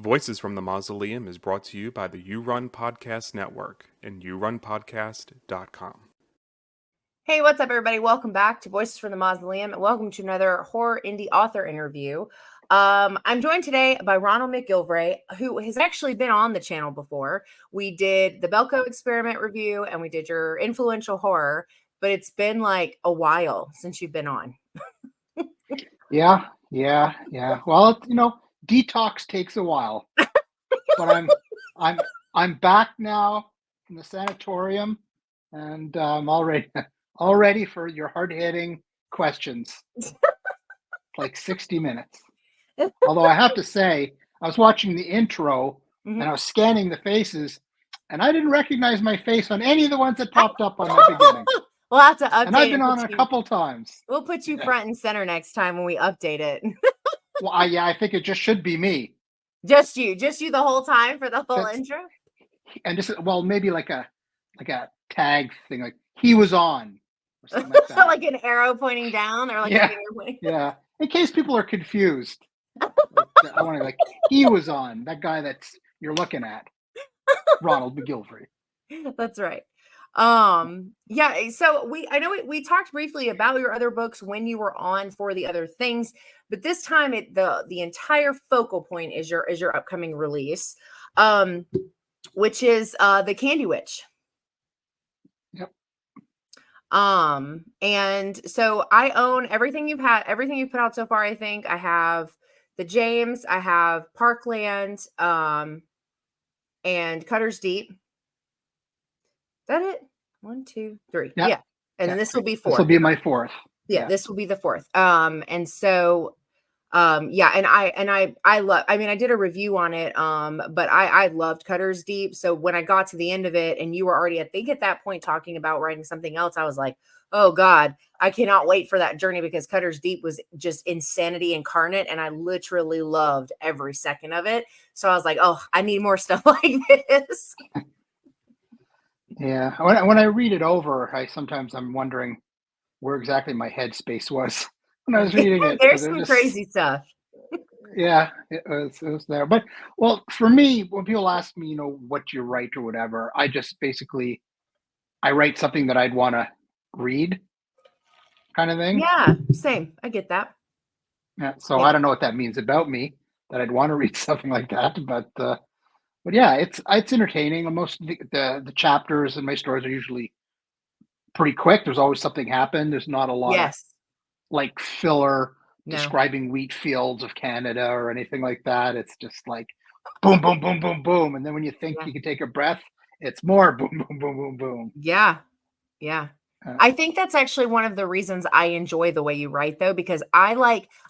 Voices from the Mausoleum is brought to you by the You Run Podcast Network and yourunpodcast.com. Hey, what's up, everybody? Welcome back to Voices from the Mausoleum, and welcome to another horror indie author interview. I'm joined today by Ronald McGillvray, who has actually been on the channel before. We did the Belko Experiment review, and we did your influential horror, but it's been like a while since you've been on. Yeah. Well, detox takes a while, but I'm back now from the sanatorium, and I'm all ready for your hard-hitting questions. Like 60 minutes. Although I have to say, I was watching the intro and I was scanning the faces, and I didn't recognize my face on any of the ones that popped up on the beginning. We'll have to update. And I've been on a couple times. We'll put you front and center next time when we update it. Well, I think it just should be me. Just you the whole time for the whole intro? And just, maybe like a tag thing, like he was on or something like that. Like an arrow pointing down, or like a finger pointing. Yeah, in case people are confused. I want to he was on, that guy that's you're looking at, Ronald McGillvray. That's right. Yeah, so I know we talked briefly about your other books when you were on for the other things, but this time the entire focal point is your upcoming release, which is The Candy Witch. Yep. And so I own everything you've put out so far. I think I have the James, I have Parkland, and Cutter's Deep. Is that it? 1, 2, 3. Yep. Yeah. And then this will be 4. This will be my 4th. Yeah, this will be the 4th. And so and I love, I did a review on it, but I loved Cutter's Deep. So when I got to the end of it and you were already, I think at that point, talking about writing something else, I was like, oh God, I cannot wait for that journey, because Cutter's Deep was just insanity incarnate. And I literally loved every second of it. So I was like, oh, I need more stuff like this. Yeah. When I read it over, I'm wondering where exactly my headspace was when I was reading it. There's some crazy stuff. Yeah, it was there. But, well, for me, when people ask me, what you write or whatever, I just basically, I write something that I'd want to read, kind of thing. Yeah, same. I get that. Yeah. So I don't know what that means about me, that I'd want to read something like that. But yeah, it's entertaining. Most of the chapters in my stories are usually pretty quick. There's always something happen. There's not a lot of like filler describing wheat fields of Canada or anything like that. It's just like boom, boom, boom, boom, boom. And then when you think you can take a breath, it's more boom, boom, boom, boom, boom. Yeah. Yeah. I think that's actually one of the reasons I enjoy the way you write, though, because I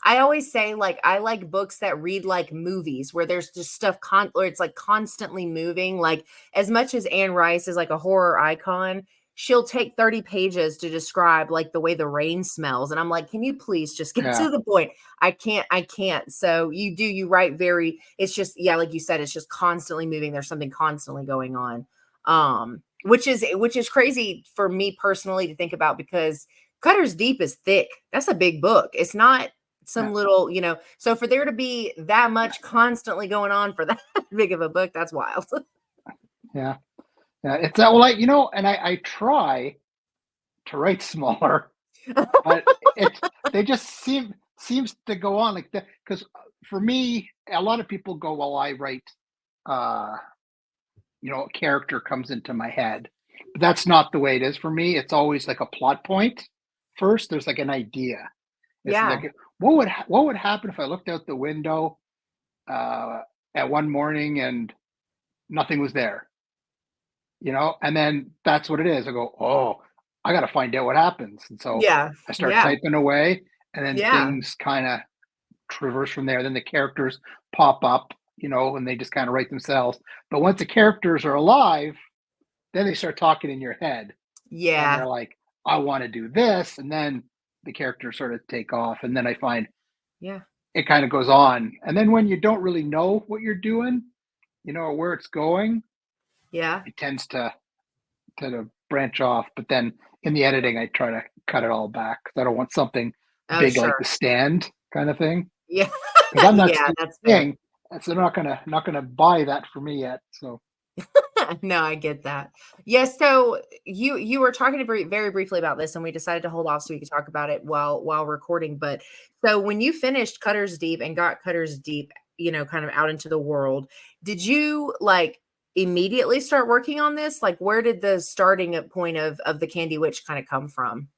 always say, I like books that read like movies, where there's just stuff or it's like constantly moving. Like, as much as Anne Rice is like a horror icon, she'll take 30 pages to describe like the way the rain smells. And I'm like, can you please just get to the point? I can't. So you write it's just, like you said, it's just constantly moving. There's something constantly going on. Which is crazy for me personally to think about, because Cutter's Deep is thick. That's a big book. It's not some little, so for there to be that much constantly going on for that big of a book, that's wild. Yeah. Yeah. It's that, and I try to write smaller, but they just seems to go on like that. Because for me, a lot of people go, well, I write, a character comes into my head, but that's not the way it is for me. It's always like a plot point first. There's like an idea. It's like, what would happen if I looked out the window at one morning and nothing was there, and then that's what it is. I go, oh, I got to find out what happens. And so I start typing away, and then things kind of traverse from there. Then the characters pop up, and they just kind of write themselves. But once the characters are alive, then they start talking in your head. Yeah. And they're like, I want to do this. And then the characters sort of take off. And then I find it kind of goes on. And then when you don't really know what you're doing, or where it's going, it tends to branch off. But then in the editing, I try to cut it all back, because I don't want something big like The Stand kind of thing. Yeah. I'm not that's fair. So they're not gonna buy that for me yet. So No, I get that. Yes. So you were talking very briefly about this, and we decided to hold off so we could talk about it while recording. But so when you finished Cutters Deep and got Cutters Deep, kind of out into the world, did you like immediately start working on this? Like, where did the starting point of the Candy Witch kind of come from?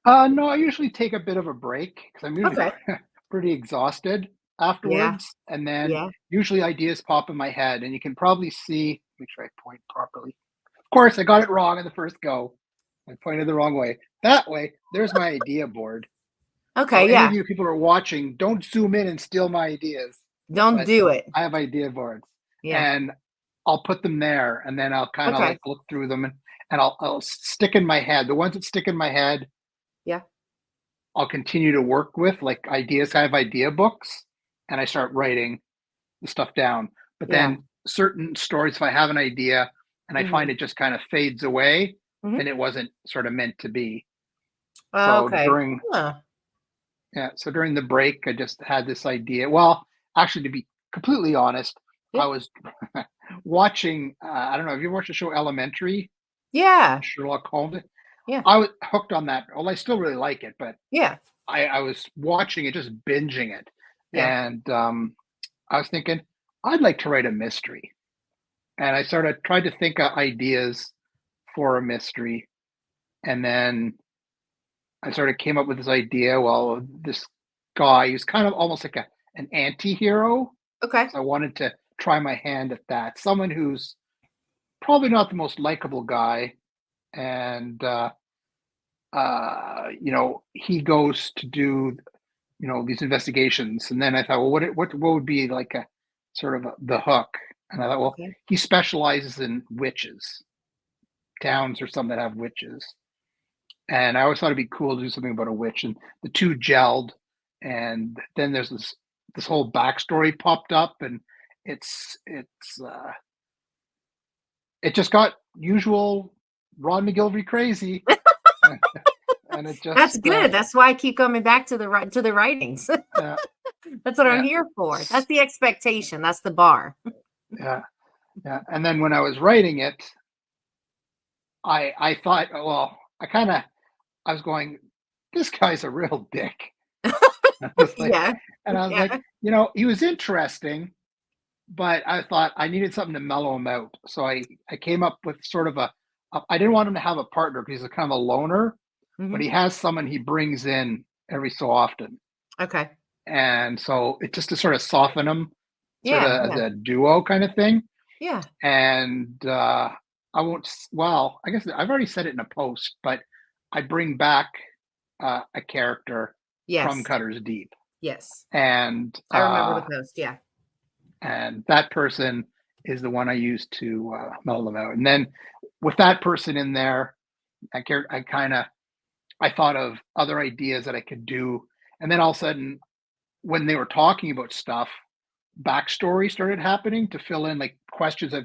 no, I usually take a bit of a break because I'm usually Okay. pretty exhausted Yeah. afterwards, and then Yeah. usually ideas pop in my head, and you can probably see. Make sure I point properly. Of course, I got it wrong in the first go. I pointed the wrong way. That way, there's my idea board. So Okay. any of Yeah. you people who are watching, don't zoom in and steal my ideas. Don't But do it. I have idea boards, Yeah. and I'll put them there, and then I'll kind of Okay. like look through them, and I'll stick in my head the ones that stick in my head. Yeah. I'll continue to work with like ideas. I have idea books, and I start writing the stuff down. But Yeah. then certain stories, if I have an idea and I find Hmm. it just kind of fades away, Hmm. then it wasn't sort of meant to be. So Okay. during Huh. so during the break, I just had this idea. Well, actually, to be completely honest, Yeah. I was watching. I don't know. Have you watched the show Elementary? Yeah. Sherlock Holmes. Yeah. I was hooked on that. Well, I still really like it, but Yeah. I was watching it, just binging it, Yeah. and I was thinking I'd like to write a mystery, and I sort of tried to think of ideas for a mystery, and then I sort of came up with this idea. Well, this guy, he's kind of almost like an anti-hero. Okay. So I wanted to try my hand at that. Someone who's probably not the most likable guy, and he goes to do these investigations, and then I thought, well, what would be like a sort of the hook? And I thought, well, Okay. he specializes in witches, towns or some that have witches, and I always thought it'd be cool to do something about a witch, and the two gelled, and then there's this whole backstory popped up, and it's it just got usual Ron McGillvray crazy, and, and it That's just good. That's why I keep coming back to the writings. yeah, That's what I'm yeah, here for. That's the expectation. That's the bar. yeah, yeah. And then when I was writing it, I thought, well, I was going, this guy's a real dick. I was like, Yeah. and I was like, Yeah. he was interesting, but I thought I needed something to mellow him out. So I came up with sort of I didn't want him to have a partner because he's a kind of a loner, but Hmm. he has someone he brings in every so often. Okay. And so it just to sort of soften him, sort Yeah. of as Yeah. a duo kind of thing. Yeah. And I won't, well, I guess I've already said it in a post, but I bring back a character from Yes. Cutter's Deep. Yes. And I remember the post. Yeah. that person is the one I use to mellow them out. And then with that person in there, I thought of other ideas that I could do. And then all of a sudden, when they were talking about stuff, backstory started happening to fill in like questions I've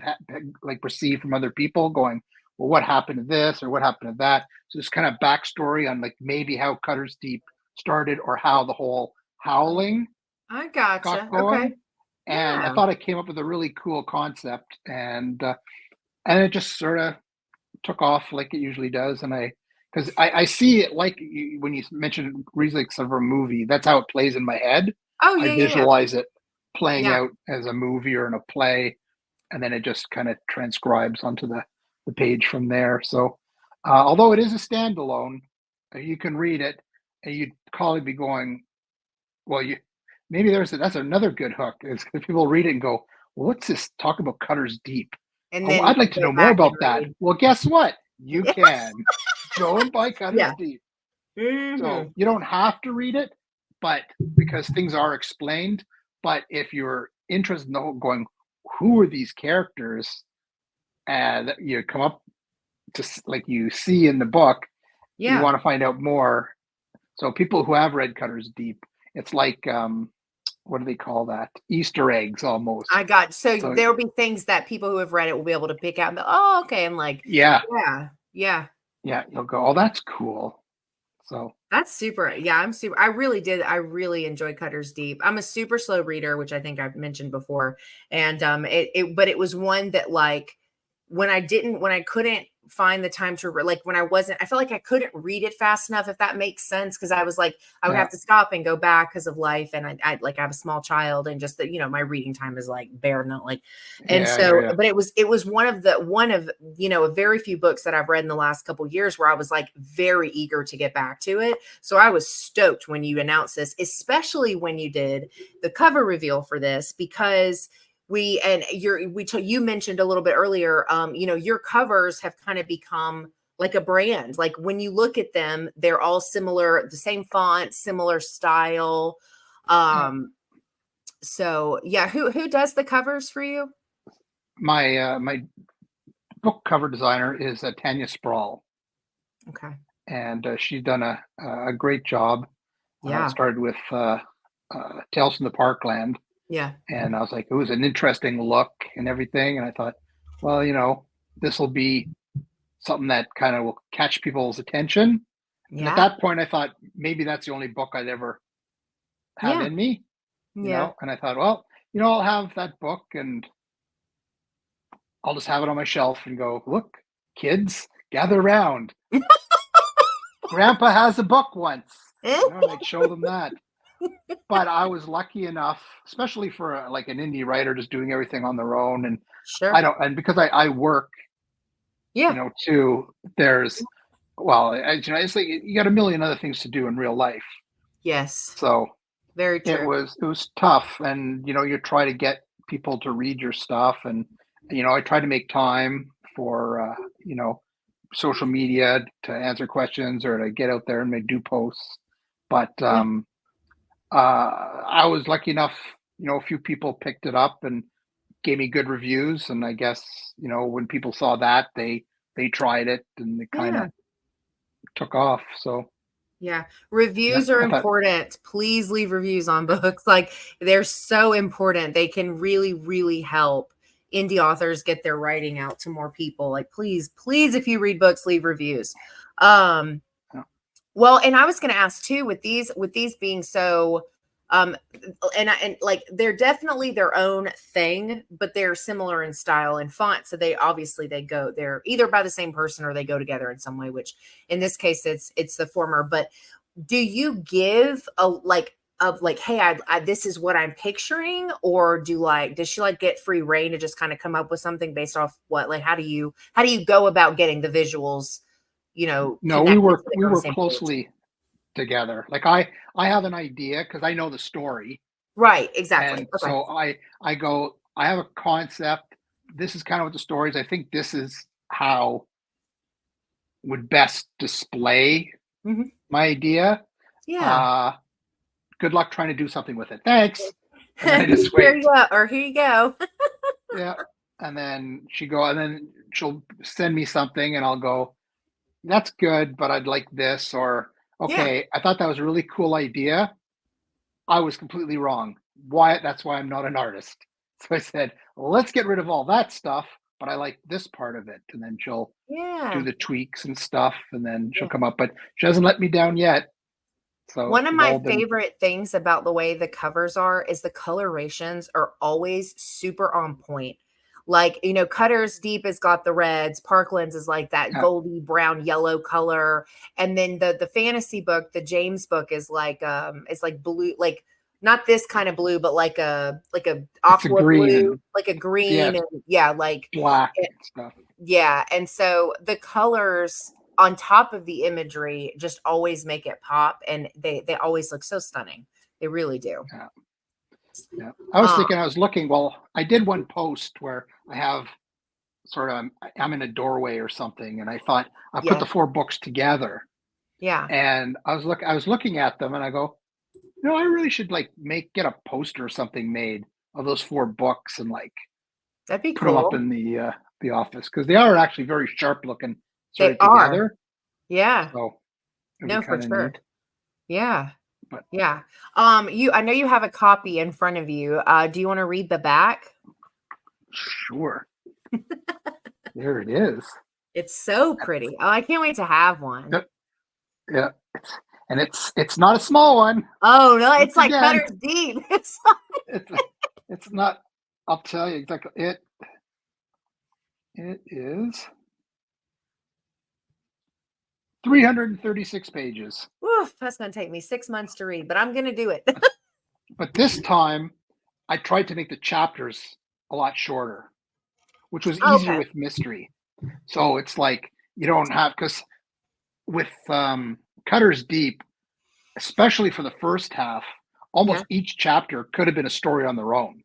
like received from other people going, well, what happened to this or what happened to that? So this kind of backstory on like maybe how Cutter's Deep started or how the whole howling I got gotcha. Okay. going. And I Yeah. thought I came up with a really cool concept, and it just sort of took off like it usually does. And because I see it like when you mentioned remakes of a movie, that's how it plays in my head. Oh I yeah. Yeah. Yeah. visualize it playing Yeah. out as a movie or in a play, and then it just kind of transcribes onto the page from there. So, although it is a standalone, you can read it, and you'd probably be going, well, maybe that's another good hook is if people read it and go, well, what's this talk about Cutter's Deep? And Oh, then I'd like to go know more back and about that. read. Well, guess what? You Yeah. can go and buy Cutter's Yeah. Deep. Hmm. So you don't have to read it, but because things are explained. But if you're interested in the whole going, who are these characters? And you come up to like you see in the book, you Yeah. want to find out more. So people who have read Cutter's Deep, it's like what do they call that? Easter eggs almost. I got so So there'll be things that people who have read it will be able to pick out and be, oh, okay. And like, yeah, yeah, yeah. yeah, you'll go, oh, that's cool. So That's super. Yeah, I really did. I really enjoy Cutters Deep. I'm a super slow reader, which I think I've mentioned before. And but it was one that like when I couldn't find the time to like when I felt like I couldn't read it fast enough, if that makes sense. Cause I was like, I would yeah, have to stop and go back because of life. And I like, I have a small child and just that, my reading time is like bare, not like, and yeah, I so, hear ya. but it was one of a very few books that I've read in the last couple of years where I was like very eager to get back to it. So I was stoked when you announced this, especially when you did the cover reveal for this, because you mentioned a little bit earlier, your covers have kind of become like a brand. Like when you look at them, they're all similar, the same font, similar style. Yeah. So yeah, who does the covers for you? My book cover designer is Tanya Sproul, Okay. and she's done a great job. Yeah. Started with Tales from the Parkland, Yeah. and I was like, it was an interesting look and everything, and I thought, well, this will be something that kind of will catch people's attention. And at Yeah. that point, I thought maybe that's the only book I'd ever have Yeah. in me, Yeah. And I thought, well, I'll have that book and I'll just have it on my shelf and go, look, kids, gather around. Grandpa has a book once, and I'd show them that. But I was lucky enough, especially for like an indie writer, just doing everything on their own. And Sure. and because I work, Yeah. too, there's, well, it's like you got a million other things to do in real life. Yes. So Very true. it was tough. And, you try to get people to read your stuff. And, I try to make time for, social media to answer questions or to get out there and do posts. But Yeah. I was lucky enough, a few people picked it up and gave me good reviews. And I guess, when people saw that, they tried it and it kind of Yeah. took off. So Yeah. yeah, Reviews are I thought, important. Please leave reviews on books. Like they're so important. They can really, really help indie authors get their writing out to more people. Like please, please, if you read books, leave reviews. Um, yeah, well, and I was going to ask too, with these being so, um, and like they're definitely their own thing, but they're similar in style and font. So they're either by the same person or they go together in some way. Which in this case, it's the former. But do you give a like of like, hey, this is what I'm picturing, or does she like get free reign to just kind of come up with something based off what, like, how do you go about getting the visuals? no, we Connected work so that we you're on the work same page. closely together. Like I have an idea because I know the story, Right, exactly. and Okay. so I go, I have a concept. This is kind of what the story is. I think this is how would best display Mhm. my idea. Yeah. Uh, good luck trying to do something with it. Thanks. And then I just Here you wait. go, or here you go. Yeah. And then and then she'll send me something and I'll go, that's good, but I'd like this. Or, Yeah. okay, I thought that was a really cool idea. I was completely wrong. That's why I'm not an artist. So I said, well, let's get rid of all that stuff, but I like this part of it. And then she'll do Yeah. the tweaks and stuff, and then she'll Yeah. come up, but she hasn't let me down yet. So One of we've all my been, favorite things about the way the covers are is the colorations are always super on point. Like, Cutters Deep has got the reds, Parklands is like that yeah, goldy brown yellow color. And then the fantasy book, the James book is like blue, like not this kind of blue, but like a it's a aqua green blue, and like a yeah, green, it's and yeah, like black it, and stuff. yeah. And so the colors on top of the imagery just always make it pop, and they always look so stunning. They really do. Yeah. Yeah. I was Um, thinking, I was looking, well, I did one post where I have sort of, I'm in a doorway or something. And I thought I put yeah, the four books together yeah, and I was looking at them and I go, I really should like get a poster or something made of those four books and like that'd be put them up cool. in the office. Cause they are actually very sharp looking sort They of are. together. Yeah, So it'd be no, for kind of sure. neat, Yeah, but yeah. I know you have a copy in front of you. Do you want to read the back? sure. There it is. It's so pretty. Oh, I can't wait to have one. Yep. Yeah. it's not a small one. Oh no, Once it's like again, Cutter's Deep. it's it's not. I'll tell you exactly. It is 336 pages. Oof, that's gonna take me 6 months to read, but I'm gonna do it. But this time, I tried to make the chapters a lot shorter, which was easier Okay. with mystery. So it's like you don't have, because with Cutter's Deep, especially for the first half, Yeah. almost each chapter could have been a story on their own.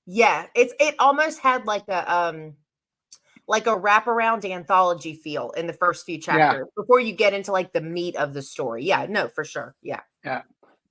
Yeah. It almost had like a wraparound anthology feel in the first few Yeah, chapters before you get into like the meat of the story. Yeah, no, for sure. Yeah. yeah. Yeah.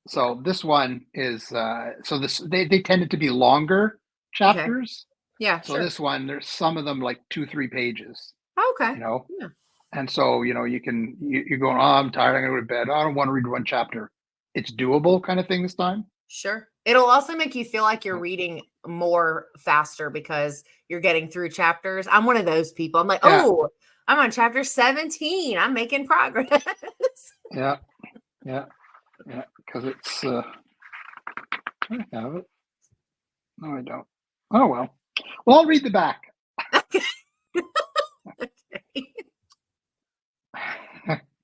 So this one is so this they tended to be longer Okay. chapters. Yeah, So sure. this one, there's some of them like 2-3 pages, Okay. you know. Yeah, And so, you're going, oh, I'm tired, I'm gonna go to bed. I don't want to read one chapter. It's doable kind of thing this time. sure. It'll also make you feel like you're So, reading more faster because you're getting through chapters. I'm one of those people. I'm like, yeah, oh, I'm on chapter 17. I'm making progress. yeah, yeah, yeah. Because it's I have it. No, I don't. Oh well. Well, I'll read the back.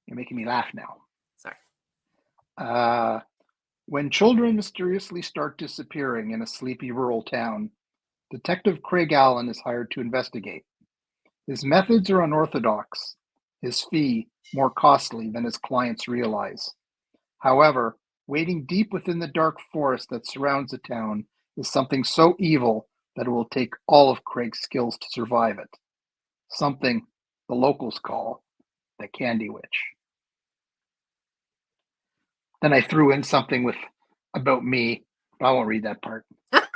You're making me laugh now. Sorry. When children mysteriously start disappearing in a sleepy rural town, Detective Craig Allen is hired to investigate. His methods are unorthodox, his fee more costly than his clients realize. However, waiting deep within the dark forest that surrounds the town is something so evil that it will take all of Craig's skills to survive it. Something the locals call the Candy Witch. Then I threw in something with about me, but I won't read that part because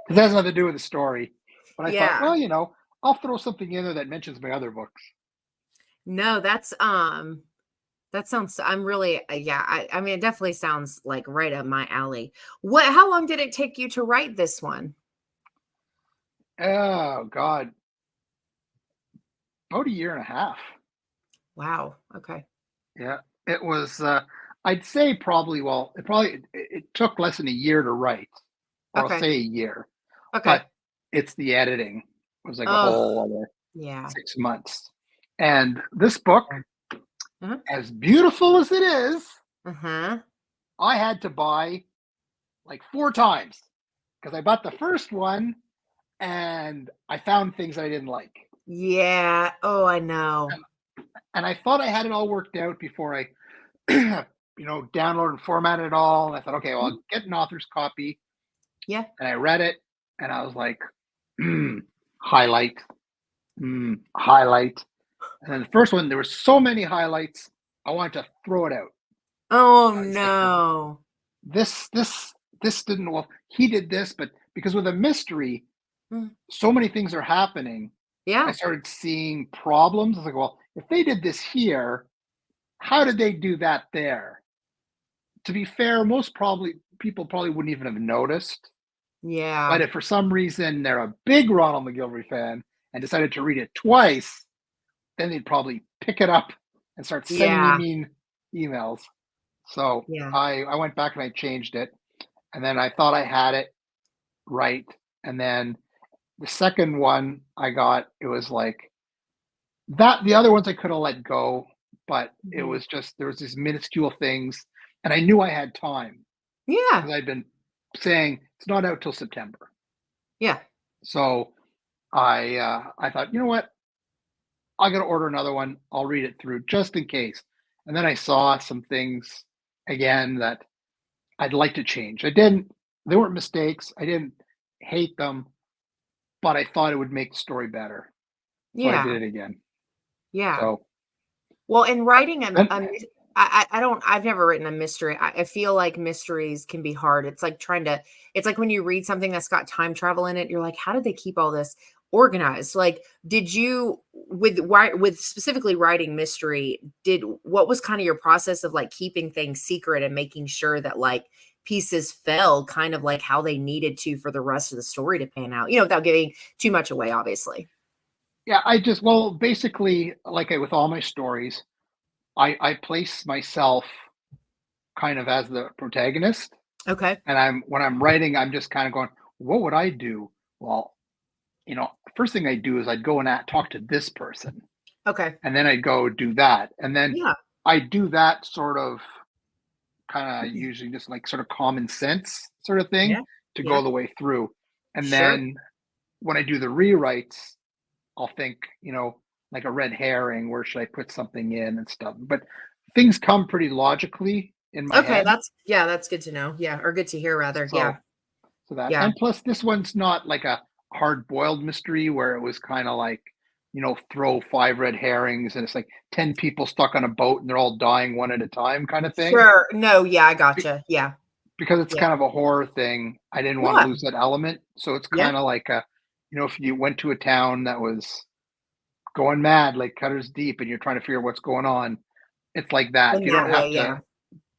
that has nothing to do with the story. But I thought, Yeah. well, I'll throw something in there that mentions my other books. No, that sounds I'm really yeah, I mean it definitely sounds like right up my alley. How long did it take you to write this one? Oh God, about a year and a half. Wow. Okay. Yeah, it was. I'd say probably. Well, it took less than a year to write, or I'll Okay. say a year. Okay. But it's the editing was like a Oh, whole other yeah. 6 months. And this book, Yeah. Uh-huh. as beautiful as it is, Uh-huh. I had to buy like 4 times because I bought the first one and I found things I didn't like. Yeah. Oh, I know. And I thought I had it all worked out before I, download and format it all. And I thought, okay, well, Mhm. I'll get an author's copy. Yeah. And I read it and I was like, highlight, highlight. And then the first one, there were so many highlights, I wanted to throw it out. Oh I was like, no. this, this, this didn't, well, he did this, but because with a mystery, Mm. so many things are happening. I Yeah. started seeing problems. I was like, well, if they did this here, how did they do that there? To be fair, people probably wouldn't even have noticed. Yeah. But if for some reason they're a big Ronald McGillvray fan and decided to read it twice, then they'd probably pick it up and start sending me Yeah. mean emails. So Yeah. I went back and I changed it. And then I thought I had it right. And then the second one I got, it was like that. The other ones I could have let go, but it Mhm. was just, there was these minuscule things. And I knew I had time Yeah. because I'd been saying it's not out till September. Yeah. So I thought, you know what? I got to order another one. I'll read it through just in case. And then I saw some things again that I'd like to change. I didn't. They weren't mistakes. I didn't hate them, but I thought it would make the story better. So I Yeah. did it again. Yeah. So Well, in writing then, I don't I've never written a mystery. I feel like mysteries can be hard. It's like when you read something that's got time travel in it, you're like, how did they keep all this organized? Like, did you with specifically writing mystery, what was kind of your process of like keeping things secret and making sure that like pieces fell kind of like how they needed to for the rest of the story to pan out, without giving too much away, obviously. yeah, basically, like with all my stories, I place myself kind of as the protagonist, Okay. and when I'm writing, I'm just kind of going, what would I do? Well, first thing I do is I'd go and talk to this person, Okay. and then I'd go do that, and then Yeah. I do that sort of kind of using just like sort of common sense sort of thing Yeah. to Yeah. go the way through, and Sure. then when I do the rewrites, I'll think, like a red herring, where should I put something in and stuff. But things come pretty logically in my Okay. head. That's good to know. Yeah. Or good to hear rather. Yeah. So that, Yeah. and plus this one's not like a hard boiled mystery where it was kind of like, throw 5 red herrings and it's like 10 people stuck on a boat and they're all dying one at a time kind of thing. Sure. No. Yeah. I gotcha. Yeah. Because it's Yeah. kind of a horror thing. I didn't want to Yeah. lose that element. So it's Yeah. kind of like if you went to a town that was going mad, like Cutter's Deep, and you're trying to figure out what's going on, it's like that. In You that don't have way. to. Yeah.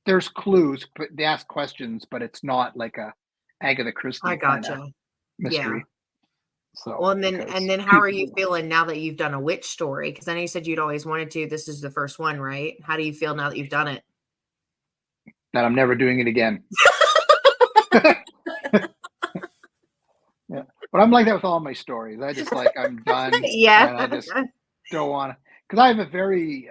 There's clues, but they ask questions, but it's not like a Agatha I Christie kind of gotcha. Yeah. mystery. So Well, and because then how are you feeling now that you've done a witch story? Because I know you said you'd always wanted to. This is the first one, right? How do you feel now that you've done it? that I'm never doing it again. Yeah, but I'm like that with all my stories. I just like I'm done, Yeah. and I just don't want to, because I have a very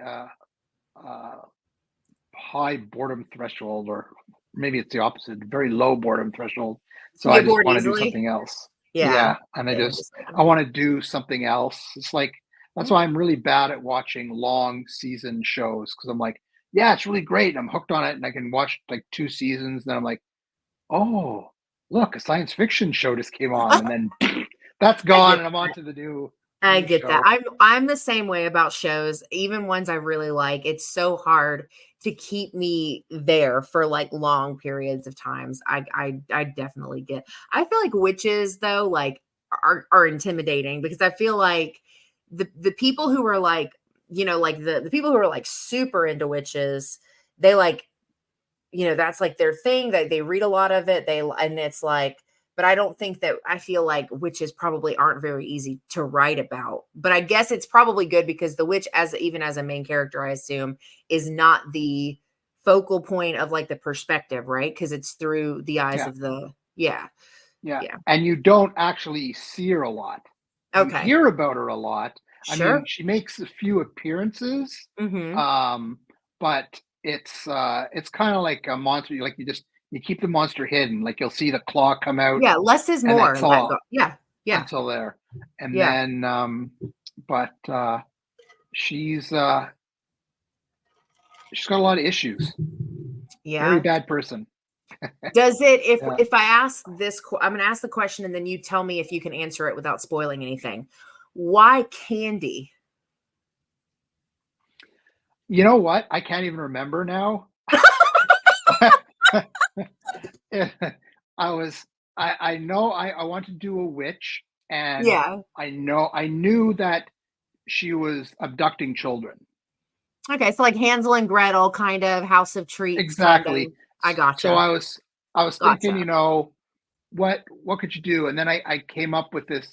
high boredom threshold, or maybe it's the opposite, very low boredom threshold. So You I get just bored want to do easily? something else. Yeah. Yeah, and Yeah, I want to do something else. It's like that's Mm. why I'm really bad at watching long season shows, because I'm like, yeah, it's really great, and I'm hooked on it, and I can watch like 2 seasons. Then I'm like, oh, look, a science fiction show just came on, and then that's I gone, get and I'm on to the new I get that. show. I'm the same way about shows, even ones I really like. It's so hard to keep me there for like long periods of times. I definitely get. I feel like witches though, like are intimidating because I feel like the people who are like, like the people who are like super into witches, they like, that's like their thing, that they read a lot of it. And it's like, but I don't think that, I feel like witches probably aren't very easy to write about. But I guess it's probably good because the witch, even as a main character, I assume, is not the focal point of like the perspective, right? Because it's through the eyes Yeah, of the, yeah. yeah, Yeah. and you don't actually see her a lot. You Okay. hear about her a lot. I mean, Sure. she makes a few appearances, Mm-hmm. but it's kind of like a monster. Like you keep the monster hidden. Like you'll see the claw come out, Yeah. Less is and more. that's all Yeah. Yeah. until there. And Yeah. then, but she's she's got a lot of issues. Very Yeah. bad person. Does it, Yeah. if I ask this, I'm going to ask the question and then you tell me if you can answer it without spoiling anything. Why candy? You know what? I can't even remember now. I know I want to do a witch, and Yeah. I knew that she was abducting children. Okay. So like Hansel and Gretel, kind of House of Treats, kind of. Exactly. I So gotcha. I was thinking, Gotcha. what could you do? And then I came up with this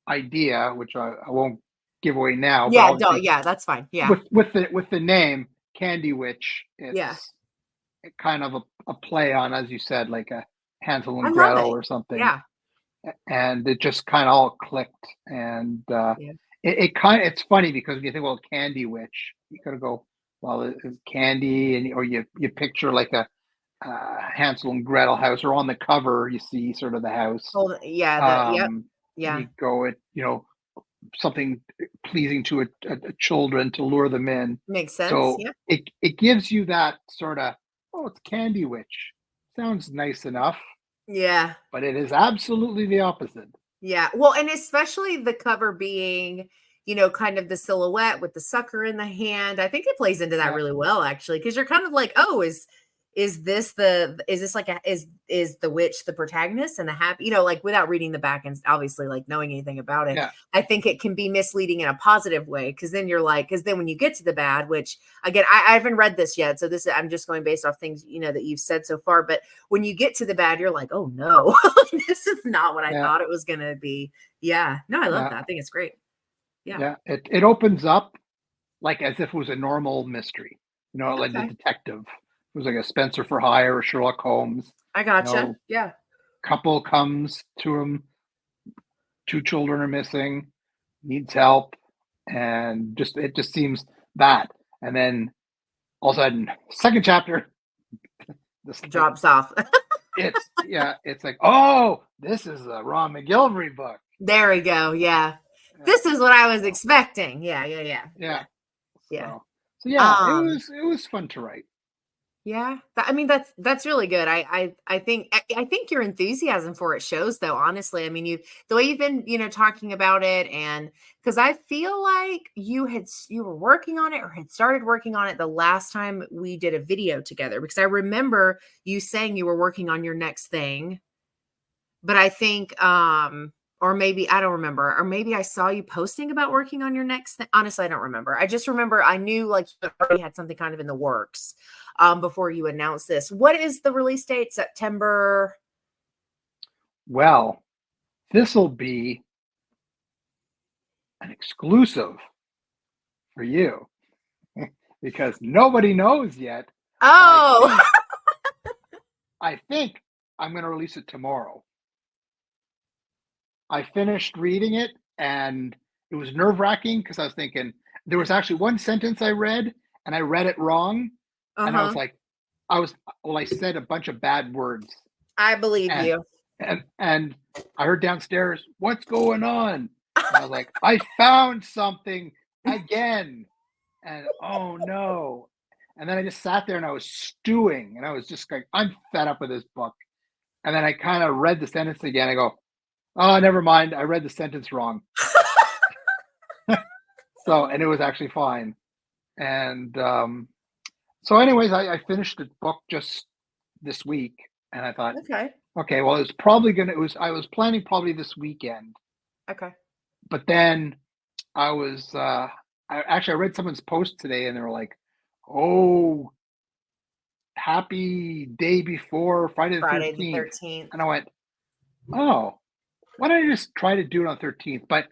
idea, which I won't give away now, but Yeah. obviously Yeah. That's fine. Yeah. with the name Candy Witch, Yeah. it's kind of a play on, as you said, like a Hansel I and love Gretel it. or something. Yeah. And it just kind of all clicked. And Yeah. it's funny because when you think, well, Candy Witch, you gotta go, well, it's candy, or you picture like a Hansel and Gretel house, or on the cover you see sort of the house. Yeah. Yep. And Yeah. you go at something pleasing to children to lure them in. Makes sense. So Yeah. it gives you that sort of, oh, it's Candy Witch. Sounds nice enough, Yeah. but it is absolutely the opposite. Yeah. Well, and especially the cover being, kind of the silhouette with the sucker in the hand. I think it plays into that Yeah, really well, actually, because you're kind of like, oh, is this like is the witch the protagonist and the happy, like without reading the back and obviously like knowing anything about it. yeah, I think it can be misleading in a positive way because then you're like, because then when you get to the bad, which again, I haven't read this yet, so I'm just going based off things that you've said so far. But when you get to the bad, you're like, oh no, this is not what I yeah, thought it was gonna be. Yeah, no, I love yeah, that. I think it's great. Yeah. yeah. It opens up like as if it was a normal mystery, like the Okay. detective. It was like a Spencer for Hire or Sherlock Holmes. I You gotcha. know, Yeah. couple comes to him, two children are missing, needs help, and it just seems that. And then all of a sudden, second chapter, this like Drops off. it's like, oh, this is a Ron McGillvray book. There we go. Yeah. Yeah, This is what I was so, expecting. Yeah. Yeah. Yeah. yeah. Yeah. So yeah, Um, it was fun to write. yeah. I mean, that's really good. I think your enthusiasm for it shows though, honestly. I mean, the way you've been, talking about it, and because I feel like you were working on it or had started working on it the last time we did a video together, because I remember you saying you were working on your next thing. But I think or maybe I don't remember, or maybe I saw you posting about working on your next thing. Honestly, I don't remember. I just remember I knew like you already had something kind of in the works before you announced this. What is the release date? September? Well, this will be an exclusive for you because nobody knows yet. Oh, I think I'm going to release it tomorrow. I finished reading it and it was nerve wracking because I was thinking there was actually one sentence I read and I read it wrong. And I was uh-huh. like, I said a bunch of bad words. I believe And, you. and I heard downstairs, what's going on? And I was like, I found something again. And oh no. And then I just sat there and I was stewing and I was just like, I'm fed up with this book. And then I kind of read the sentence again. I go, oh, never mind. I read the sentence wrong. And it was actually fine. And so, anyways, I finished the book just this week, and I thought, Okay. okay, well, I was planning probably this weekend, Okay. but then I read someone's post today, and they were like, oh, happy day before Friday the Friday the 13th, 13th. and I went, oh, why don't I just try to do it on 13th? But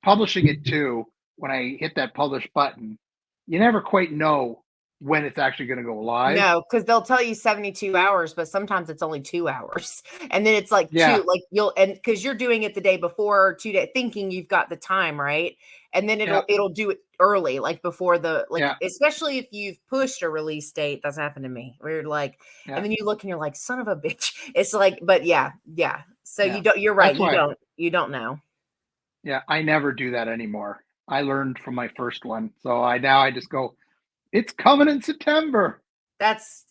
publishing it too, when I hit that publish button, you never quite know when it's actually going to go live. No, because they'll tell you 72 hours, but sometimes it's only 2 hours. And then it's like Yeah, and because you're doing it the day before or 2 days, thinking you've got the time, right? And then yeah, it'll do it early, like before yeah, especially if you've pushed a release date. That's happened to me. Where you're like, yeah, and then you look and you're like, son of a bitch. It's like, but yeah, yeah. So yeah. you're right. That's why, You don't know. yeah, I never do that anymore. I learned from my first one. So I just go, it's coming in September. That's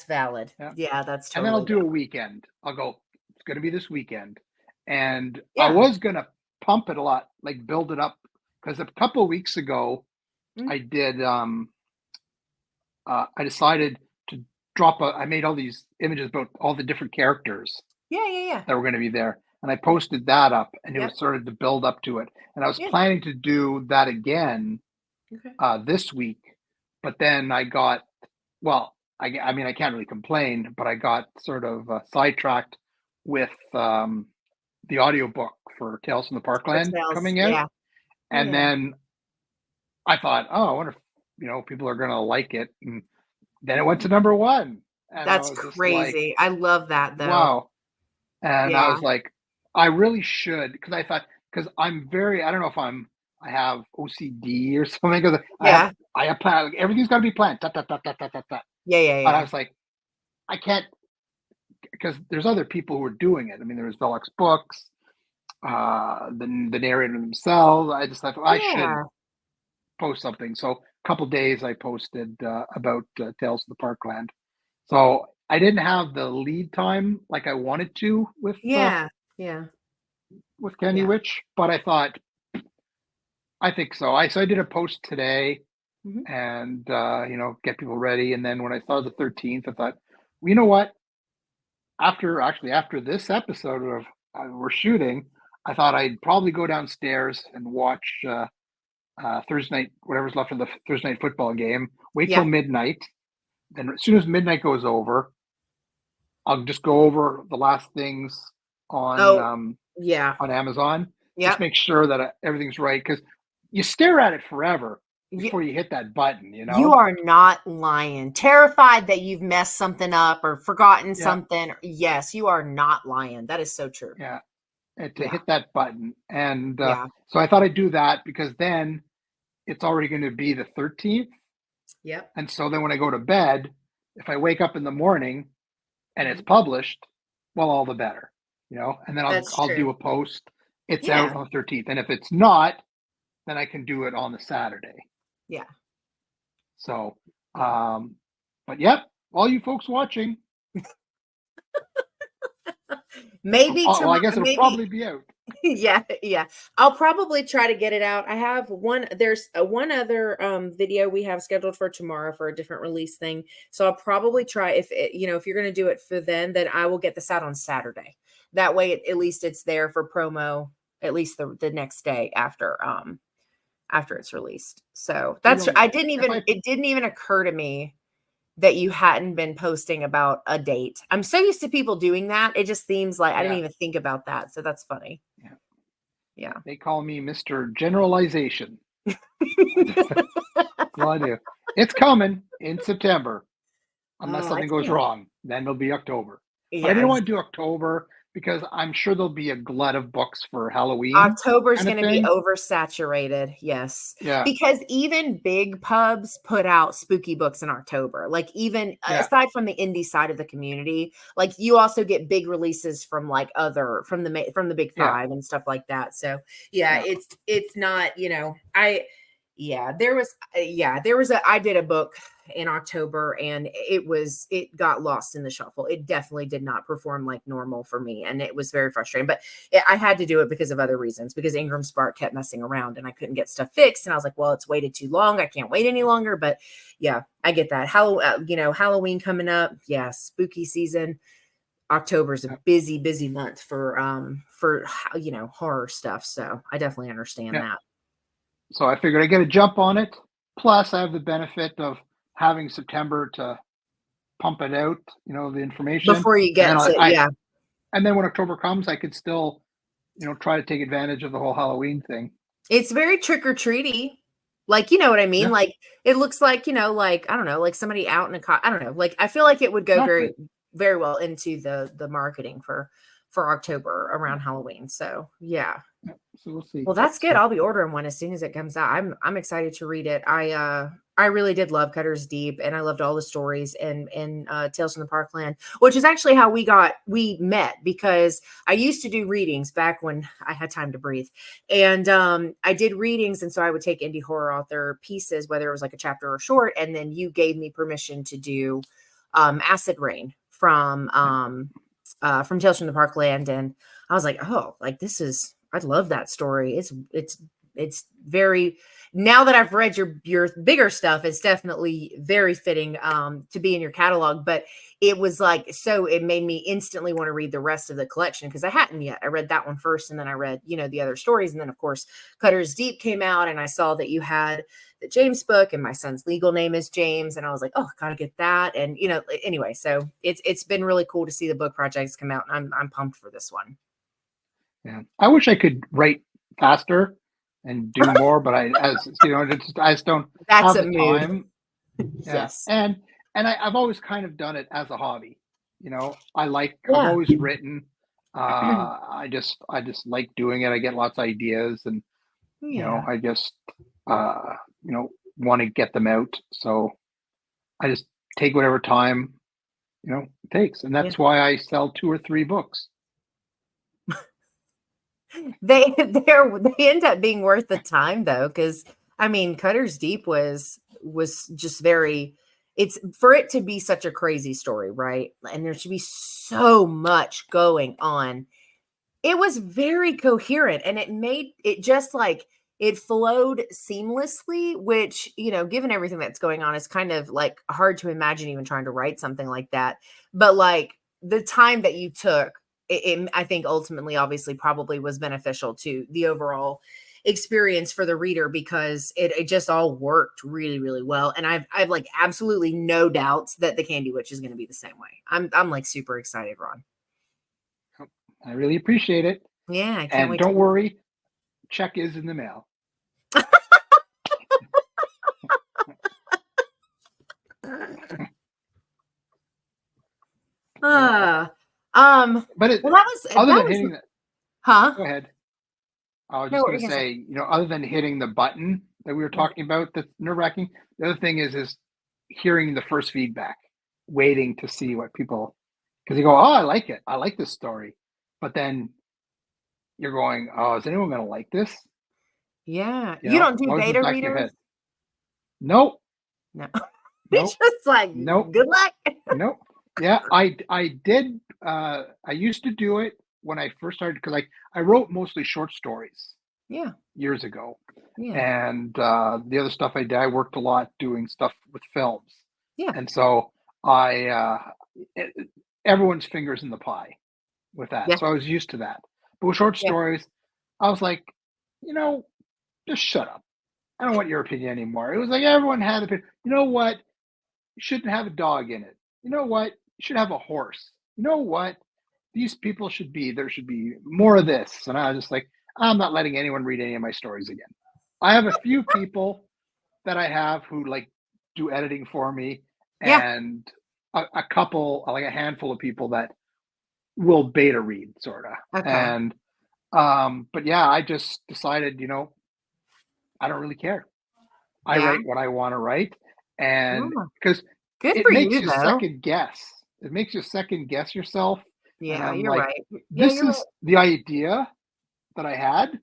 valid. Yeah. Yeah, that's And then I'll totally do a valid. weekend. I'll go, it's going to be this weekend. And I Yeah. was going to pump it a lot, like build it up. Because a couple of weeks ago, Mhm. I did, I decided to I made all these images about all the different characters Yeah, yeah, yeah. that were going to be there. And I posted that up and it was Yep. started to build up to it. And I was Yeah. planning to do that again Okay. this week. But then I got, well, I mean, I can't really complain, but I got sort of sidetracked with the audiobook for Tales from the For Parkland sales. coming out. Yeah. Oh, And yeah. then I thought, oh, I wonder if, people are going to like it. And then it went to number one. And I That's was just like, crazy. I love that though. wow. And I Yeah. was like, I really should, because I thought, because I don't know if I have OCD or something, because Yeah. I have plan, like, everything's got to be planned. Ta, ta, ta, ta, ta, ta, ta. Yeah, yeah, And I yeah. was like, I can't, because there's other people who are doing it. I mean, there's Velox Books, the narrator themselves. I just thought I should Yeah. post something. So a couple days I posted about Tales of the Parkland. So I didn't have the lead time like I wanted to Yeah. Yeah. with Candy Yeah. Witch, but I thought I think so. I did a post today Mhm. and get people ready. And then when I saw the 13th, I thought, well, you know what? After this episode of we're shooting, I thought I'd probably go downstairs and watch Thursday night, whatever's left of the Thursday night football game. Wait till Yeah. midnight. Then as soon as midnight goes over, I'll just go over the last things Oh, yeah. on Amazon. Just Yep. make sure that everything's right because you stare at it forever. before you hit that button, You are not lying. Terrified that you've messed something up or forgotten something. Yes, you are not lying. That is so true. Yeah. And to hit that button. And so I thought I'd do that because then it's already going to be the 13th. Yep. And so then when I go to bed, if I wake up in the morning and it's published, well, all the better, and then I'll do a post. It's out on the 13th. And if it's not, then I can do it on the Saturday. Yeah. So, but yep, all you folks watching. Maybe well, I guess it'll probably be out. Yeah. I'll probably try to get it out. I have there's one other video we have scheduled for tomorrow for a different release thing. So I'll probably try if you're going to do it for then I will get this out on Saturday. That way at least it's there for promo at least the next day after it's released. So that's it didn't even occur to me that you hadn't been posting about a date. I'm so used to people doing that. It just seems like I didn't even think about that. So that's funny. Yeah. They call me Mr. Generalization. Well, I do. It's coming in September. Unless something goes wrong. Then it'll be October. But I didn't want to do October because I'm sure there'll be a glut of books for Halloween. October's going to be oversaturated. Yes. Yeah. Because even big pubs put out spooky books in October. Like even aside from the indie side of the community, like you also get big releases from like from the big five and stuff like that. So it's not, I did a book in October and it got lost in the shuffle. It definitely did not perform like normal for me. And it was very frustrating, but I had to do it because of other reasons, because Ingram Spark kept messing around and I couldn't get stuff fixed. And I was like, well, it's waited too long. I can't wait any longer, but yeah, I get that. Halloween coming up. Yeah. Spooky season. October is a busy month for horror stuff. So I definitely understand that. So I figured I'd get a jump on it. Plus I have the benefit of having September to pump it out, the information. Before you get And then when October comes, I could still, try to take advantage of the whole Halloween thing. It's very trick-or-treaty. Like, you know what I mean? Yeah. Like, it looks like, like, I don't know, like somebody out in I don't know. Like, I feel like it would go very, very well into the marketing for October around Halloween. So, yeah. So we'll see. Well, that's good. I'll be ordering one as soon as it comes out. I'm excited to read it. I really did love Cutter's Deep, and I loved all the stories and Tales from the Parkland, which is actually how we met, because I used to do readings back when I had time to breathe. And I did readings, and so I would take indie horror author pieces, whether it was like a chapter or short, and then you gave me permission to do Acid Rain from Tales from the Parkland, and I was like, oh, like I love that story. It's very, now that I've read your bigger stuff, it's definitely very fitting to be in your catalog. But it was like, so it made me instantly want to read the rest of the collection, because I hadn't yet. I read that one first, and then I read, the other stories. And then of course, Cutter's Deep came out, and I saw that you had the James book, and my son's legal name is James. And I was like, oh, gotta get that. And, anyway, so it's been really cool to see the book projects come out. And I'm pumped for this one. Yeah. I wish I could write faster and do more, but I just don't have the time. Yes. And I've always kind of done it as a hobby. I've always written. I just like doing it. I get lots of ideas, and I just want to get them out. So I just take whatever time it takes, and that's why I sell 2 or 3 books. They end up being worth the time, though, because I mean, Cutter's Deep was just very, it's for it to be such a crazy story, right? And there should be so much going on. It was very coherent, and it made it just like it flowed seamlessly, which, given everything that's going on, is kind of like hard to imagine even trying to write something like that. But like the time that you took, I think ultimately, obviously, probably was beneficial to the overall experience for the reader, because it just all worked really, really well. And I've like absolutely no doubts that the Candy Witch is going to be the same way. I'm like super excited, Ron. I really appreciate it. Yeah, I can't and wait. Don't worry, check is in the mail. Uh, But it, well, that was other that than was hitting the, huh? go ahead. I was No, just what were going you to gonna say? say, other than hitting the button that we were Yeah. talking about, that's nerve wracking. The other thing is hearing the first feedback, waiting to see what people, because you go, oh, I like it. I like this story. But then you're going, oh, is anyone going to like this? Yeah. You don't do Always in the beta back of your readers? head. Nope. No. It's Nope. just like Nope. good luck. Nope. Yeah, I did. I used to do it when I first started because I wrote mostly short stories Yeah. years ago, Yeah. and the other stuff I did, I worked a lot doing stuff with films, Yeah. and so everyone's fingers in the pie with that. Yeah. So I was used to that. But with short Yeah. stories, I was like, just shut up. I don't want your opinion anymore. It was like everyone had an opinion. You know what? You shouldn't have a dog in it. You know what? You should have a horse. You know what? There should be more of this. And I was just like, I'm not letting anyone read any of my stories again. I have a few people that I have who like do editing for me, Yeah. and a couple, like a handful of people that will beta read, sort of. Okay. And, but yeah, I just decided, I don't really care. I Yeah. write what I want to write. And Oh, because good it for makes you you though. second guess. It makes you second guess yourself. And Yeah, I'm you're like, right. Yeah, this you're right. is the idea that I had.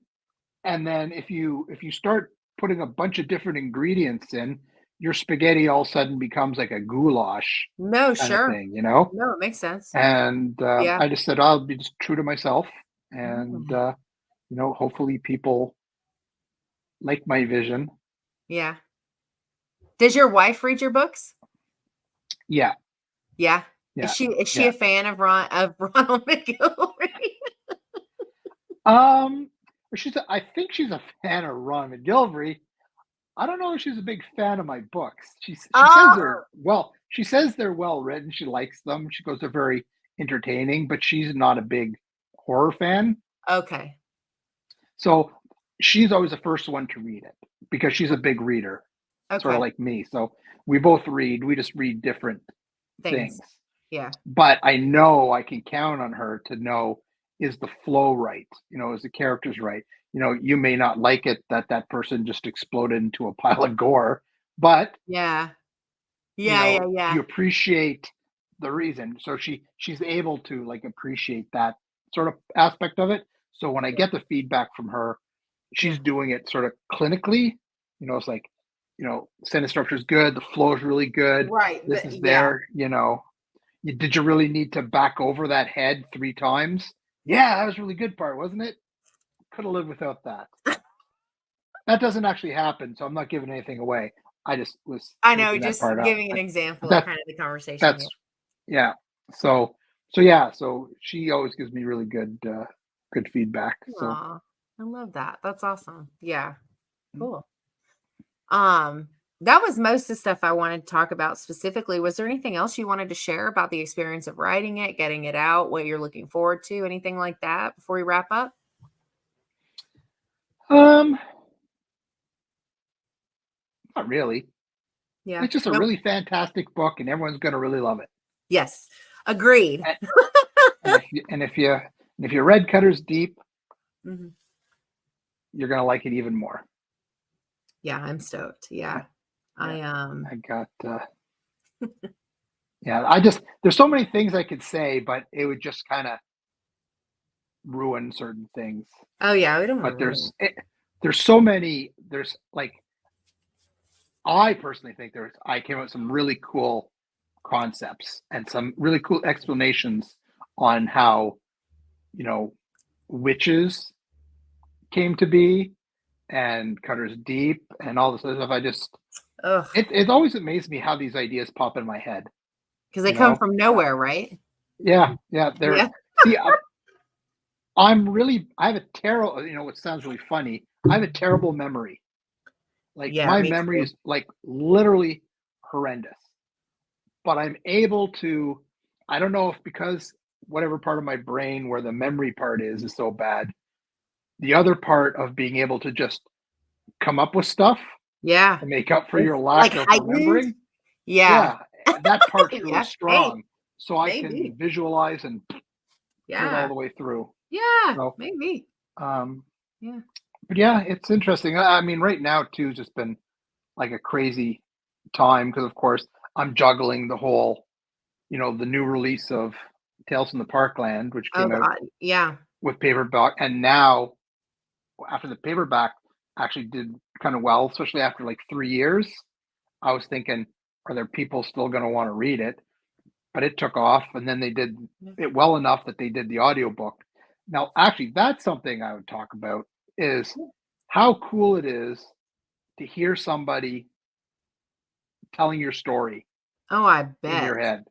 And then if you start putting a bunch of different ingredients in, your spaghetti all of a sudden becomes like a goulash No, kind of sure. thing, No, it makes sense. And Yeah. I just said I'll be just true to myself, and Mm. hopefully people like my vision. Yeah. Does your wife read your books? Yeah, Yeah. Is yeah, she yeah. a fan of Ronald McGillvray? Um, I think she's a fan of Ron McGillvray. I don't know if she's a big fan of my books. She says Oh, they're well written. She likes them. She goes, they're very entertaining, but she's not a big horror fan. okay. So she's always the first one to read it because she's a big reader, sort of Okay. like me. So we both read. We just read different things. Things. Yeah. But I know I can count on her to know, is the flow right? Is the characters right? You may not like it that that person just exploded into a pile of gore, but Yeah. Yeah, yeah, you yeah. appreciate the reason. So she's able to like appreciate that sort of aspect of it. So when I Yeah. get the feedback from her, Yeah. she's doing it sort of clinically. It's like, sentence structure is good, the flow is really good. Right. This is Yeah. there, did you really need to back over that head 3 times? Yeah, that was a really good part, wasn't it? Could have lived without that. That doesn't actually happen, so I'm not giving anything away. I just was I know, making that just part up. giving an example of That kind of the conversation. that's yeah. So she always gives me really good feedback. So Aw, I love that. That's awesome. Yeah. mm. Cool. That was most of the stuff I wanted to talk about specifically. Was there anything else you wanted to share about the experience of writing it, getting it out, what you're looking forward to, anything like that before we wrap up? um not really. Yeah. It's just a Nope. really fantastic book and everyone's gonna really love it. Yes. Agreed. And, and if you read Cutter's Deep, Mhm. you're gonna like it even more. Yeah, I'm stoked. Yeah. Yeah. I I got yeah, there's so many things I could say, but it would just kind of ruin certain things. oh yeah, we don't want But to ruin there's so many. There's like, I personally think I came up with some really cool concepts and some really cool explanations on how witches came to be and Cutter's Deep and all this other stuff. ugh, It always amazed me how these ideas pop in my head. because they You come know, from uh, nowhere, right? yeah, yeah. Yeah. See, I have a terrible, it sounds really funny. I have a terrible memory. Like Yeah, my me memory too. is like literally horrendous. But I'm able to, I don't know if because whatever part of my brain where the memory part is so bad, the other part of being able to just come up with stuff Yeah. to make up for It's your like lack of heightened. remembering. Yeah. that part's really Yeah. Hey, strong. So I can maybe. visualize and put it all Yeah. the way through. Yeah. So, Maybe. um, Yeah. but yeah, it's interesting. I mean, right now too, has just been like a crazy time because, of course, I'm juggling the whole, the new release of Tales from the Parkland, which Oh came out God. Yeah. with paperback, and now after the paperback actually did kind of well, especially after like 3 years. I was thinking, are there people still going to want to read it? But it took off, and then they did it well enough that they did the audiobook. Now, actually, that's something I would talk about is how cool it is to hear somebody telling your story Oh, I in bet. your head.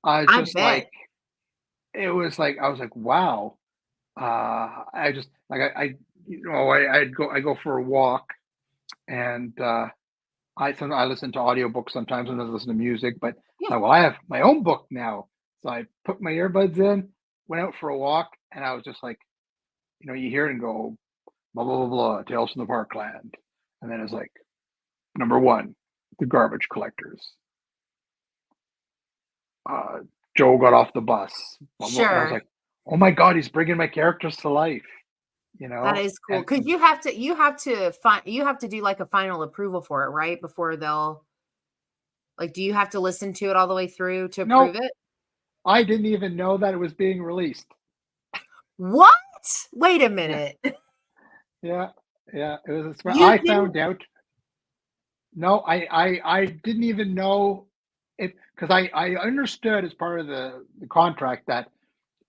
I was I just bet. like, it was like, I was like, wow. I just like I go for a walk, and I listen to audiobooks sometimes and I listen to music, but Yeah. well, I have my own book now. So I put my earbuds in, went out for a walk, and I was just like, you hear it and go, blah, blah, blah, blah, Tales from the Parkland. And then it's like, number one, the garbage collectors. Uh, Joe got off the bus. Blah, blah. And I was Sure. like, oh my God, he's bringing my characters to life, That is cool. And Because you have to do like a final approval for it, right? Before they'll like, do you have to listen to it all the way through to approve no, it? I didn't even know that it was being released. What? Wait a Yeah, minute. yeah, yeah. It was. You I didn't found out. No, I didn't even know it because I understood as part of the contract that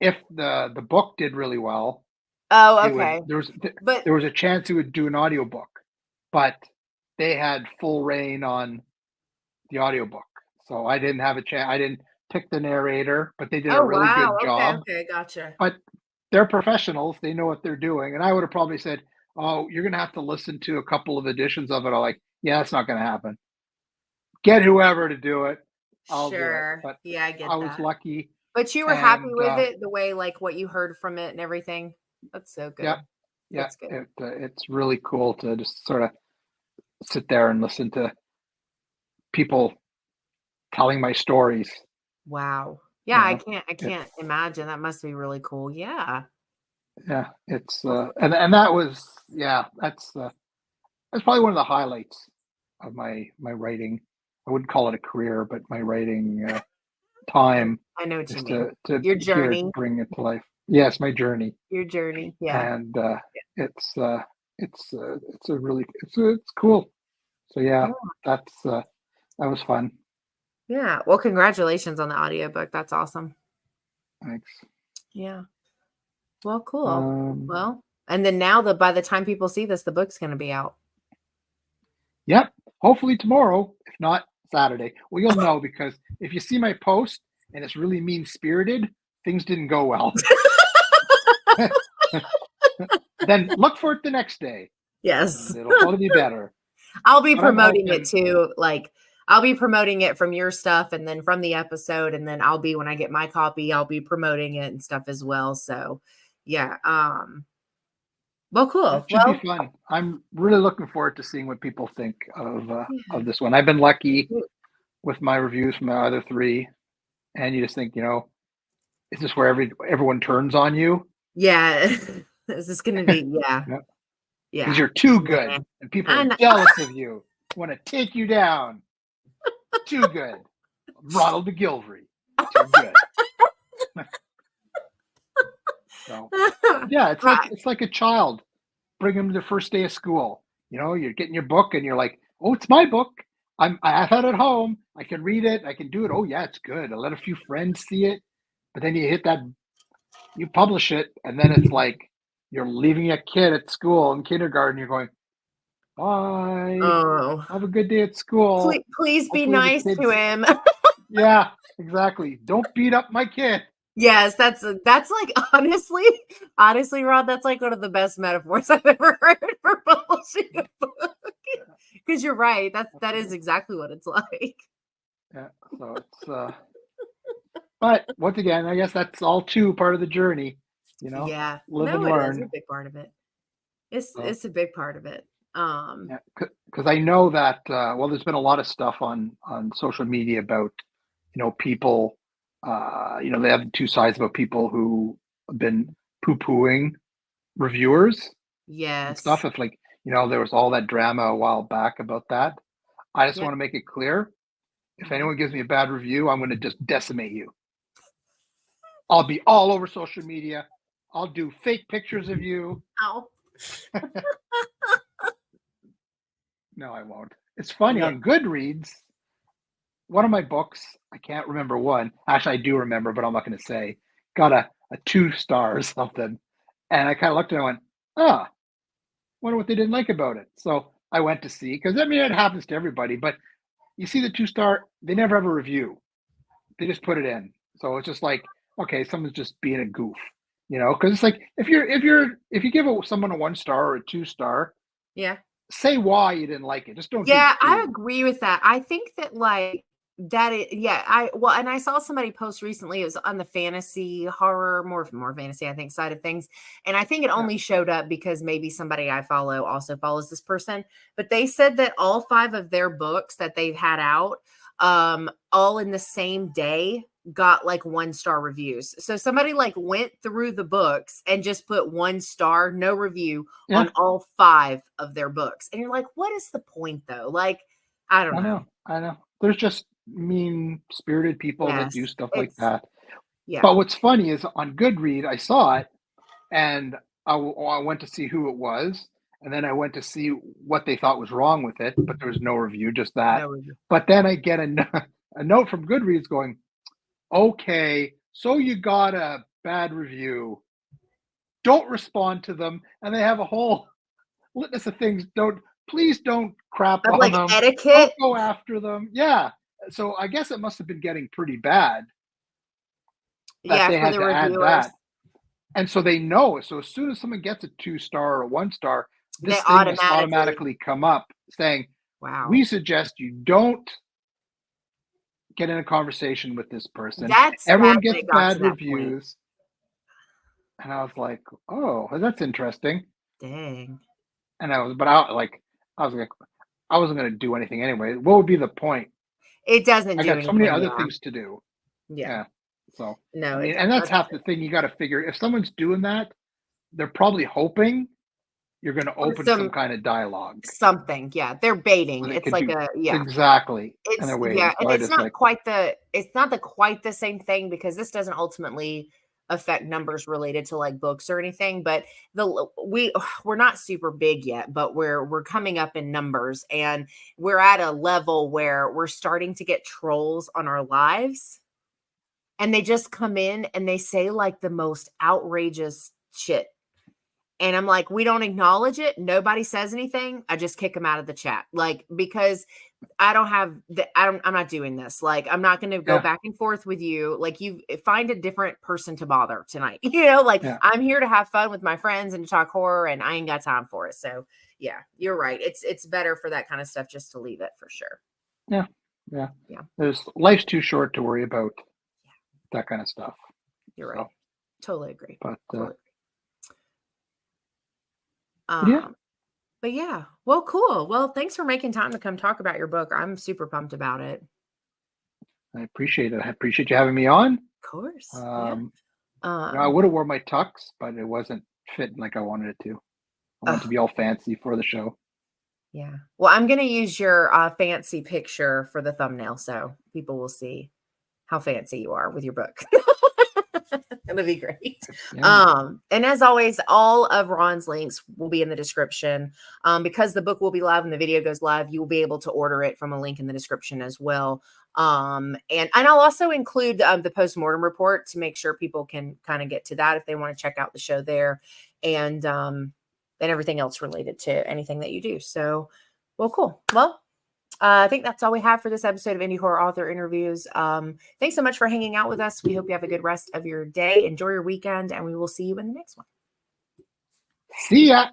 if the book did really well, Oh, it would okay. there was But there was a chance it would do an audiobook, but they had full reign on the audiobook. So I didn't have a chance. I didn't pick the narrator, but they did a oh really wow. good Okay, job. okay, gotcha. But they're professionals. They know what they're doing. And I would have probably said, "Oh, you're going to have to listen to a couple of editions of it." I'm like, "Yeah, that's not going to happen. Get whoever to do it. I'll do it." Sure. But Yeah, I I get was that. lucky, But you were happy and with it, the way like what you heard from it and everything? That's so yeah, good. yeah, That's good. it's really cool to just sort of sit there and listen to people telling my stories. Wow. Yeah, You I know, can't I it's can't imagine. That must be really cool. Yeah. yeah, it's Well, and that was that's probably one of the highlights of my writing. I wouldn't call it a career, but my writing time I know what you is mean. to Your hear it journey. bring it to life. Yes, my journey, Your journey. Yeah. and it's it's a really it's cool. So yeah, Yeah. that's that was fun. Yeah. Well, congratulations on the audiobook. That's awesome. Thanks. Yeah. Well, cool. Um, Well, and then now by the time people see this, the book's going to be out. yep. Hopefully tomorrow, if not Saturday. Well, you'll know because if you see my post and it's really mean spirited, things didn't go well. Then look for it the next day, Yes. and it'll probably be better. I'll be But I'm promoting it hoping, too. Like I'll be promoting it from your stuff and then from the episode. And then when I get my copy, I'll be promoting it and stuff as well. So yeah. Well, it cool. should be Well, fun. I'm really looking forward to seeing what people think yeah. of this one. I've been lucky with my reviews from the other three, and you just think, is this where everyone turns on you? Yeah. Is this gonna be yeah. Yep. Because Yeah. you're too Nah. good, and people are And jealous of you, want to take you down. Too good. Ronald McGillvray. Too good. So yeah, right. it's like a child. Bring them to the first day of school. You're getting your book and you're like, oh, it's my book. I have it at home. I can read it. I can do it. Oh yeah, it's good. I let a few friends see it. But then you publish it, and then it's like you're leaving a kid at school in kindergarten. You're going, bye. Oh. Have a good day at school. Please be Hopefully the nice to kids. him. Yeah, exactly. Don't beat up my kid. Yes, that's like honestly, Rod, that's like one of the best metaphors I've ever heard for publishing a book. Because you're right. That is exactly what it's like. Yeah. So it's but once again, I guess that's all too part of the journey, Yeah. live and No, it is a learn. big part of it. So It's a big part of it. Um, Because I know that there's been a lot of stuff on social media about people. They have two sides about people who have been poo-pooing reviewers and stuff. yes. If there was all that drama a while back about that. I just Yep. want to make it clear: if Mhm. anyone gives me a bad review, I'm going to just decimate you. I'll be all over social media. I'll do fake pictures of you. Ow. No, I won't. It's funny, Yeah. on Goodreads, one of my books, I can't remember one. Actually, I do remember, but I'm not going to say. Got a 2-star or something. And I kind of looked at it and went, wonder what they didn't like about it. So I went to see, because it happens to everybody, but you see the 2-star, they never have a review. They just put it in. So it's just like, okay, someone's just being a goof, because it's like, if you give someone a 1-star or a 2-star, Yeah. say why you didn't like it. Just don't Yeah, do I 2. agree with that. I think that and I saw somebody post recently, it was on the fantasy horror, more fantasy, I think, side of things. And I think it Yeah. only showed up because maybe somebody I follow also follows this person. But they said that all 5 of their books that they've had out, all in the same day, got like 1-star reviews. So somebody like went through the books and just put 1 star, no review Yeah, on all 5 of their books. And you're like, what is the point though? Like, I don't know. I know. There's just mean-spirited people that Yes. do stuff like It's that. yeah. But what's funny is on Goodread, I saw it, and I went to see who it was, and then I went to see what they thought was wrong with it, but there was no review, just that. No review. But then I get a note from Goodreads going, okay, so you got a bad review. Don't respond to them. And they have a whole litany of things. Please don't crap Of on like them. etiquette. Don't go after them. Yeah. So I guess it must have been getting pretty bad that Yeah, they for had the to add reviewers. that. And so they know. So as soon as someone gets a 2-star or a 1-star, They this thing must automatically come up saying, wow. we suggest you don't get in a conversation with this person. That's sad Everyone that gets it got bad to that point. reviews. And I was like, oh, that's interesting. Dang. And I wasn't going to do anything anyway. What would be the point? It doesn't I do got so many anything. other Yeah. things to do. Yeah. Yeah. So, No, and that's half the thing you got to figure. If someone's doing that, they're probably hoping you're going to open some kind of dialogue. Something. Yeah. They're baiting. So It's like exactly. And it's they're waiting. So and I it's just not quite the same thing, because this doesn't ultimately affect numbers related to like books or anything, but we're not super big yet, but we're coming up in numbers, and we're at a level where we're starting to get trolls on our lives, and they just come in and they say like the most outrageous shit. And I'm like, we don't acknowledge it. Nobody says anything. I just kick them out of the chat. Like, because I'm not doing this. Like, I'm not going to go back and forth with you. Like, you find a different person to bother tonight. Like I'm here to have fun with my friends and to talk horror, and I ain't got time for it. So yeah, you're right. It's better for that kind of stuff just to leave it for sure. Yeah. Life's too short to worry about that kind of stuff. You're right. Totally agree. But totally agree. yeah. But yeah, well, cool. Well, thanks for making time to come talk about your book. I'm super pumped about it. I appreciate it. I appreciate you having me on. Of course. I would have worn my tux, but it wasn't fitting like I wanted it to. I wanted to be all fancy for the show. Yeah. Well, I'm going to use your fancy picture for the thumbnail, so people will see how fancy you are with your book. It'll be great. Yeah. And as always, all of Ron's links will be in the description. Because the book will be live and the video goes live, you will be able to order it from a link in the description as well. And I'll also include the postmortem report to make sure people can kind of get to that if they want to check out the show there, and everything else related to anything that you do. So, well, cool. Well, I think that's all we have for this episode of Indie Horror Author Interviews. Thanks so much for hanging out with us. We hope you have a good rest of your day. Enjoy your weekend, and we will see you in the next one. See ya.